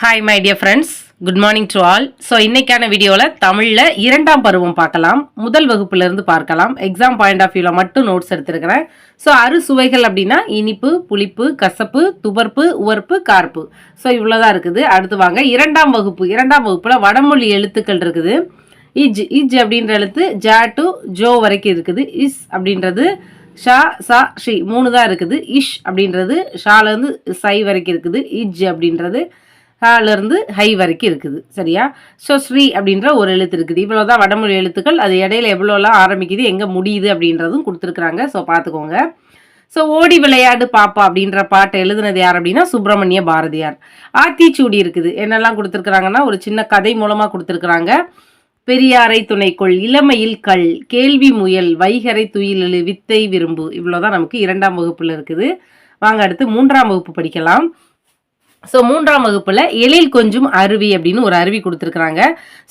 Hi my dear friends, good morning to all. So இன்னைக்கான வீடியோவில் தமிழில் 2ஆம் பருவம் பார்க்கலாம். முதல் வகுப்புலேருந்து பார்க்கலாம். எக்ஸாம் பாயிண்ட் ஆஃப் வியூவில் மட்டும் நோட்ஸ் எடுத்துருக்கிறேன். ஸோ அறுசுவைகள் அப்படின்னா இனிப்பு, புளிப்பு, கசப்பு, துவர்ப்பு, உவர்ப்பு, கார்ப்பு. ஸோ இவ்வளோதான் இருக்குது. அடுத்து வாங்க 2ஆம் வகுப்பு. 2ஆம் வகுப்பில் வடமொழி எழுத்துக்கள் இருக்குது. இஜ் அப்படின்ற எழுத்து ஜா டு ஜோ வரைக்கும் இருக்குது. இஸ் அப்படின்றது ஷா சா ஷி 3 தான் இருக்குது. இஷ் அப்படின்றது ஷாலேருந்து சை வரைக்கும் இருக்குது. இஜ் அப்படின்றது ஹாலேருந்து ஹை வரைக்கும் இருக்குது. சரியா? ஸோ ஸ்ரீ அப்படின்ற ஒரு எழுத்து இருக்குது. இவ்வளோதான் வடமொழி எழுத்துக்கள். அது இடையில எவ்வளோலாம் ஆரம்பிக்குது, எங்கே முடியுது அப்படின்றதும் கொடுத்துருக்குறாங்க. ஸோ பார்த்துக்கோங்க. ஸோ ஓடி விளையாடு பாப்பா அப்படின்ற பாட்டை எழுதுனது யார் அப்படின்னா சுப்பிரமணிய பாரதியார். ஆத்திச்சூடி இருக்குது. என்னெல்லாம் கொடுத்துருக்குறாங்கன்னா ஒரு சின்ன கதை மூலமாக கொடுத்துருக்குறாங்க. பெரியாரை துணைக்கொள், இளமையில் கல், கேள்வி முயல், வைகரை துயிலெழு, வித்தை விரும்பு. இவ்வளோதான் நமக்கு 2ஆம் வகுப்பில் இருக்குது. வாங்க அடுத்து 3ஆம் வகுப்பு படிக்கலாம். ஸோ 3ஆம் வகுப்பில் எழில் கொஞ்சம் அருவி அப்படின்னு ஒரு அருவி கொடுத்துருக்குறாங்க.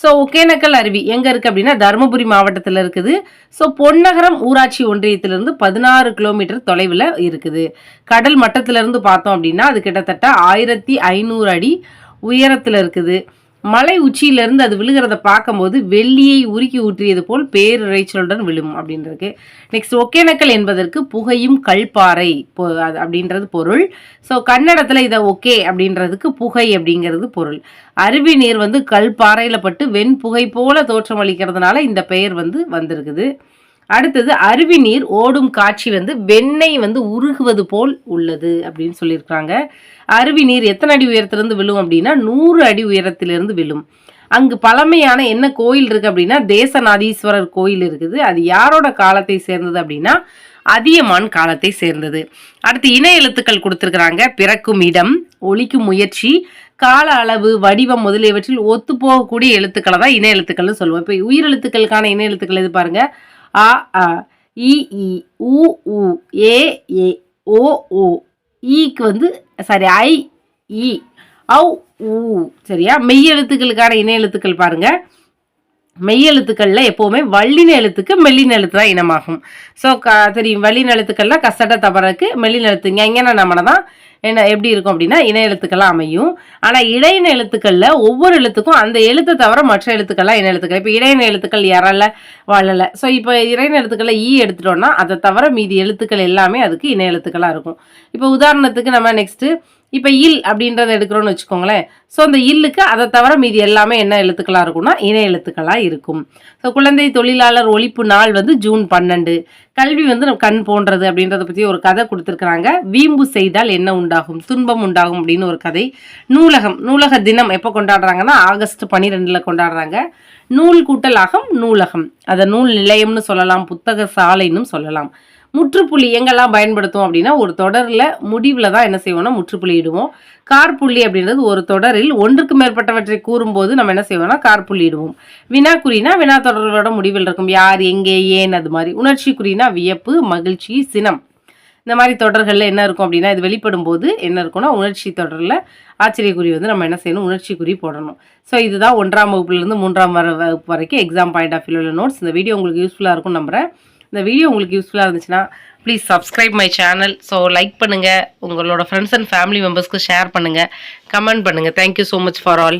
ஸோ ஒகேனக்கல் அருவி எங்கே இருக்குது அப்படின்னா தருமபுரி மாவட்டத்தில் இருக்குது. ஸோ பொன்னகரம் ஊராட்சி ஒன்றியத்திலிருந்து 16 கிலோமீட்டர் தொலைவில் இருக்குது. கடல் மட்டத்திலிருந்து பார்த்தோம் அப்படின்னா அது கிட்டத்தட்ட 1500 அடி உயரத்தில் இருக்குது. மலை உச்சியிலிருந்து அது விழுகிறத பார்க்கும்போது வெள்ளியை உருக்கி ஊற்றியது போல் பேரிரைச்சலுடன் விழும் அப்படின்றது. நெக்ஸ்ட் ஒகேனக்கல் என்பதற்கு புகையும் கல்பாறை அப்படின்றது பொருள். ஸோ கன்னடத்தில் இதை ஒகே அப்படின்றதுக்கு புகை அப்படிங்கிறது பொருள். அருவி நீர் கல்பாறையில் பட்டு வெண்புகை போல தோற்றம் அளிக்கிறதுனால இந்த பெயர் வந்திருக்குது. அடுத்தது அருவி நீர் ஓடும் காட்சி வெண்ணெய் உருகுவது போல் உள்ளது அப்படின்னு சொல்லியிருக்காங்க. அருவி நீர் எத்தனை அடி உயரத்திலிருந்து விழும் அப்படின்னா 100 அடி உயரத்திலிருந்து விழும். அங்கு பழமையான என்ன கோயில் இருக்கு அப்படின்னா தேசநாதீஸ்வரர் கோயில் இருக்குது. அது யாரோட காலத்தை சேர்ந்தது அப்படின்னா அதியமான் காலத்தை சேர்ந்தது. அடுத்து இன எழுத்துக்கள் கொடுத்துருக்குறாங்க. பிறக்கும் இடம், ஒலிக்கும் முயற்சி, கால அளவு, வடிவம் முதலியவற்றில் ஒத்து போகக்கூடிய எழுத்துக்களை தான் இன எழுத்துக்கள்னு சொல்லுவோம். இப்போ உயிரெழுத்துக்களுக்கான இன எழுத்துக்கள் எது பாருங்க. அ அ, இ இ, உ உ, ஏ ஏ, ஓ ஓ, ஈக்கு ஐ இ, ஔ ஊ. சரியா? மெய் எழுத்துக்களுக்கான இன எழுத்துக்கள் பாருங்க. மெய் எழுத்துக்கள்ல எப்பவுமே வல்லின எழுத்துக்கு மெல்லின எழுத்து தான் இனமாகும். ஸோ தெரியும், வல்லின எழுத்துக்கள்ல கசட தவறக்கு மெல்லின எழுத்துங்க எங்கன்னா நம்மள தான் என்ன எப்படி இருக்கும் அப்படின்னா இன எழுத்துக்கள்லாம் அமையும். ஆனால் இடையின எழுத்துக்களில் ஒவ்வொரு எழுத்துக்கும் அந்த எழுத்தை தவிர மற்ற எழுத்துக்கள்லாம் இன எழுத்துக்கள். இப்போ இடையின எழுத்துக்கள் எறல வளல. ஸோ இப்போ இடையின எழுத்துக்களில் ஈ எடுத்துட்டோம்னா அதை தவிர மீதி எழுத்துக்கள் எல்லாமே அதுக்கு இன எழுத்துக்களாக இருக்கும். இப்போ உதாரணத்துக்கு நம்ம நெக்ஸ்ட்டு இப்போ இல் அப்படின்றத எடுக்கிறோன்னு வச்சுக்கோங்களேன். ஸோ அந்த இல்லுக்கு அதை தவிர மீதி எல்லாமே என்ன எழுத்துக்களாக இருக்கும்னா இன எழுத்துக்களாக இருக்கும். ஸோ குழந்தை தொழிலாளர் ஒழிப்பு நாள் ஜூன் 12. கல்வி கண் போன்றது அப்படின்றத பற்றி ஒரு கதை கொடுத்துருக்குறாங்க. வீம்பு செய்தால் என்ன உண்டாகும், துன்பம் உண்டாகும் அப்படின்னு ஒரு கதை. நூலகம், நூலக தினம் எப்போ கொண்டாடுறாங்கன்னா ஆகஸ்ட் 12 கொண்டாடுறாங்க. நூல் கூட்டல் அகம் நூலகம், அதை நூல் நிலையம்னு சொல்லலாம், புத்தக சாலைன்னு சொல்லலாம். முற்றுப்புள்ளி எங்கெல்லாம் பயன்படுத்தும் அப்படின்னா ஒரு தொடரில் முடிவில் தான் என்ன செய்வோம்னா முற்றுப்புள்ளி இடுவோம். கார்புள்ளி அப்படின்றது ஒரு தொடரில் ஒன்றுக்கு மேற்பட்டவற்றை கூறும்போது நம்ம என்ன செய்வோம்னா கார்புள்ளி இடுவோம். வினாக்குறினா வினா தொடரோட முடிவில் இருக்கும். யார், எங்கே, ஏன், அது மாதிரி. உணர்ச்சி குறினா வியப்பு, மகிழ்ச்சி, சினம். இந்த மாதிரி தொடர்களில் என்ன இருக்கும் அப்படின்னா இது வெளிப்படும் போது என்ன இருக்கும்னா உணர்ச்சி தொடரில் ஆச்சரியக்குறி நம்ம என்ன செய்யணும், உணர்ச்சி குறி போடணும். ஸோ இதுதான் 1ஆம் வகுப்புலேருந்து 3ஆம் வகுப்பு வரைக்கும் எக்ஸாம் பாயிண்ட் ஆஃப் வியூவில் நோட்ஸ். இந்த வீடியோ உங்களுக்கு யூஸ்ஃபுல்லாக இருக்கும் நம்புகிறேன். இந்த வீடியோ உங்களுக்கு யூஸ்ஃபுல்லாக இருந்துச்சுன்னா please subscribe my channel. So like பண்ணுங்கள், உங்களோட ஃப்ரெண்ட்ஸ் அண்ட் ஃபேமிலி மெம்பர்ஸ்க்கு ஷேர் பண்ணுங்கள், கமெண்ட் பண்ணுங்கள். Thank you so much for all.